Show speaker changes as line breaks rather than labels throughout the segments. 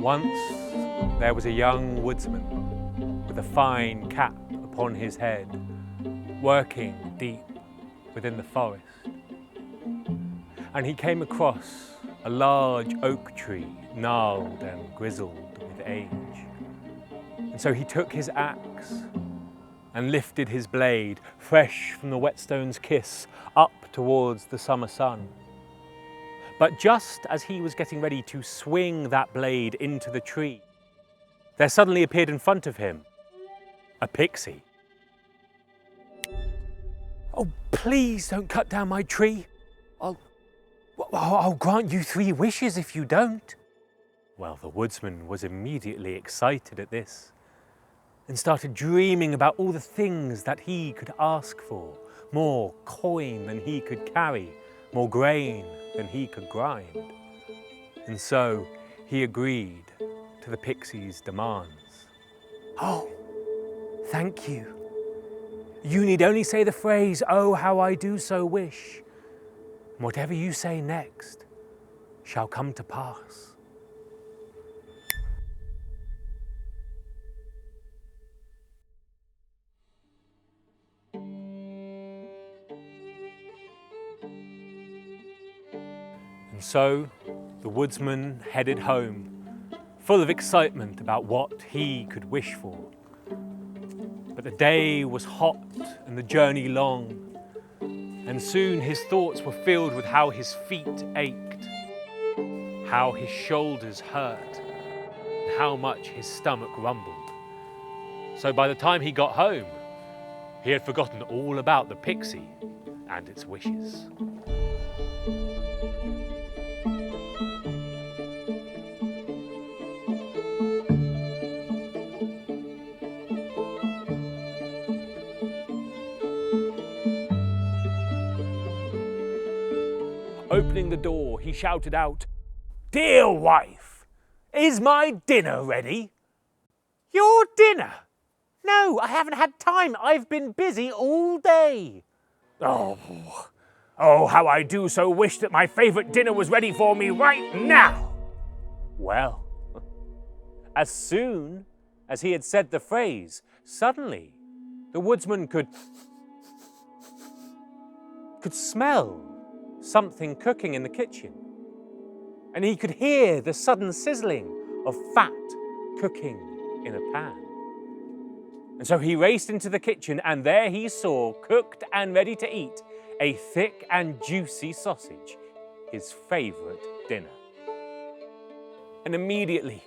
Once there was a young woodsman with a fine cap upon his head, working deep within the forest. And he came across a large oak tree, gnarled and grizzled with age. And so he took his axe and lifted his blade, fresh from the whetstone's kiss, up towards the summer sun. But just as he was getting ready to swing that blade into the tree, there suddenly appeared in front of him a pixie. "Oh, please don't cut down my tree. I'll grant you 3 wishes if you don't." Well, the woodsman was immediately excited at this and started dreaming about all the things that he could ask for. More coin than he could carry, more grain than he could grind. And so he agreed to the pixie's demands. "Oh, thank you. You need only say the phrase, 'Oh, how I do so wish.' And whatever you say next shall come to pass." And so the woodsman headed home, full of excitement about what he could wish for. But the day was hot and the journey long, and soon his thoughts were filled with how his feet ached, how his shoulders hurt, and how much his stomach rumbled. So by the time he got home, he had forgotten all about the pixie and its wishes. Opening the door, he shouted out, "Dear wife, is my dinner ready?" "Your dinner? No, I haven't had time. I've been busy all day." Oh, how I do so wish that my favourite dinner was ready for me right now." Well, as soon as he had said the phrase, suddenly the woodsman could smell something cooking in the kitchen. And he could hear the sudden sizzling of fat cooking in a pan. And so he raced into the kitchen, and there he saw, cooked and ready to eat, a thick and juicy sausage, his favourite dinner. And immediately,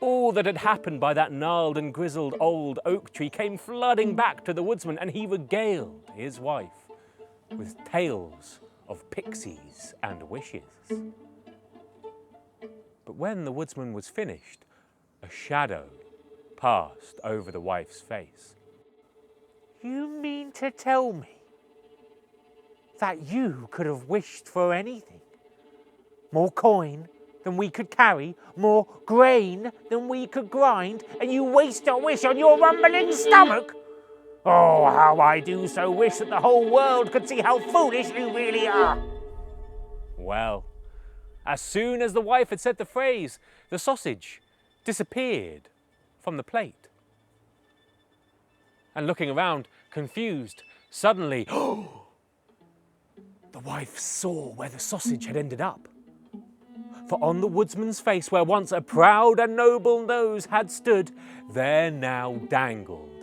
all that had happened by that gnarled and grizzled old oak tree came flooding back to the woodsman, and he regaled his wife with tales of pixies and wishes. But when the woodsman was finished, a shadow passed over the wife's face. "You mean to tell me that you could have wished for anything? More coin than we could carry, more grain than we could grind, and you waste a wish on your rumbling stomach? Oh, how I do so wish that the whole world could see how foolish you really are." Well, as soon as the wife had said the phrase, the sausage disappeared from the plate. And looking around, confused, suddenly, the wife saw where the sausage had ended up. For on the woodsman's face, where once a proud and noble nose had stood, there now dangled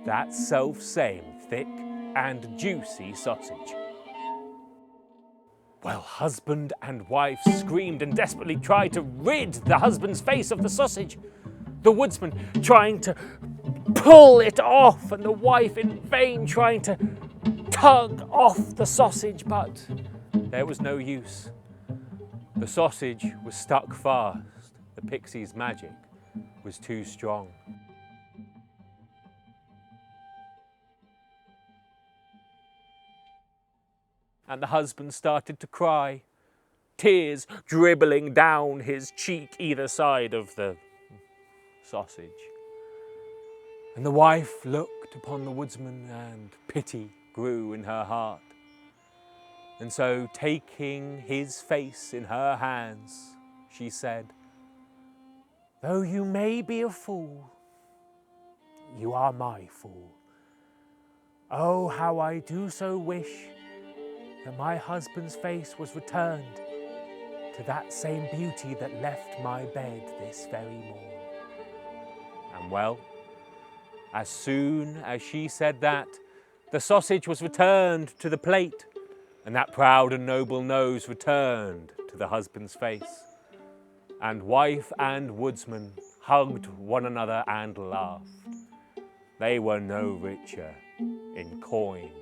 that self-same thick and juicy sausage. Well, husband and wife screamed and desperately tried to rid the husband's face of the sausage. The woodsman trying to pull it off, and the wife in vain trying to tug off the sausage, but there was no use. The sausage was stuck fast. The pixie's magic was too strong. And the husband started to cry, tears dribbling down his cheek either side of the sausage. And the wife looked upon the woodsman, and pity grew in her heart. And so, taking his face in her hands, she said, Though you may be a fool, you are my fool. Oh, how I do so wish that my husband's face was returned to that same beauty that left my bed this very morn. And well, as soon as she said that, the sausage was returned to the plate, and that proud and noble nose returned to the husband's face. And wife and woodsman hugged one another and laughed. They were no richer in coin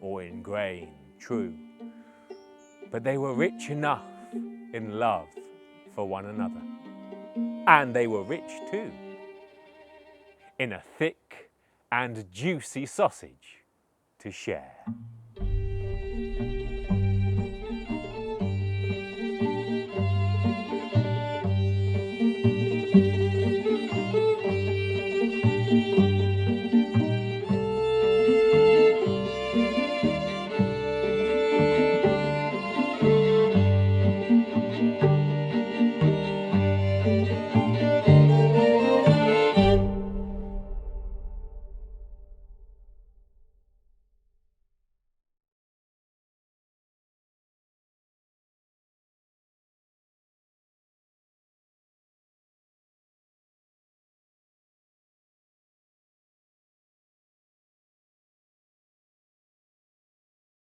or in grain, true, but they were rich enough in love for one another. And they were rich too, in a thick and juicy sausage to share.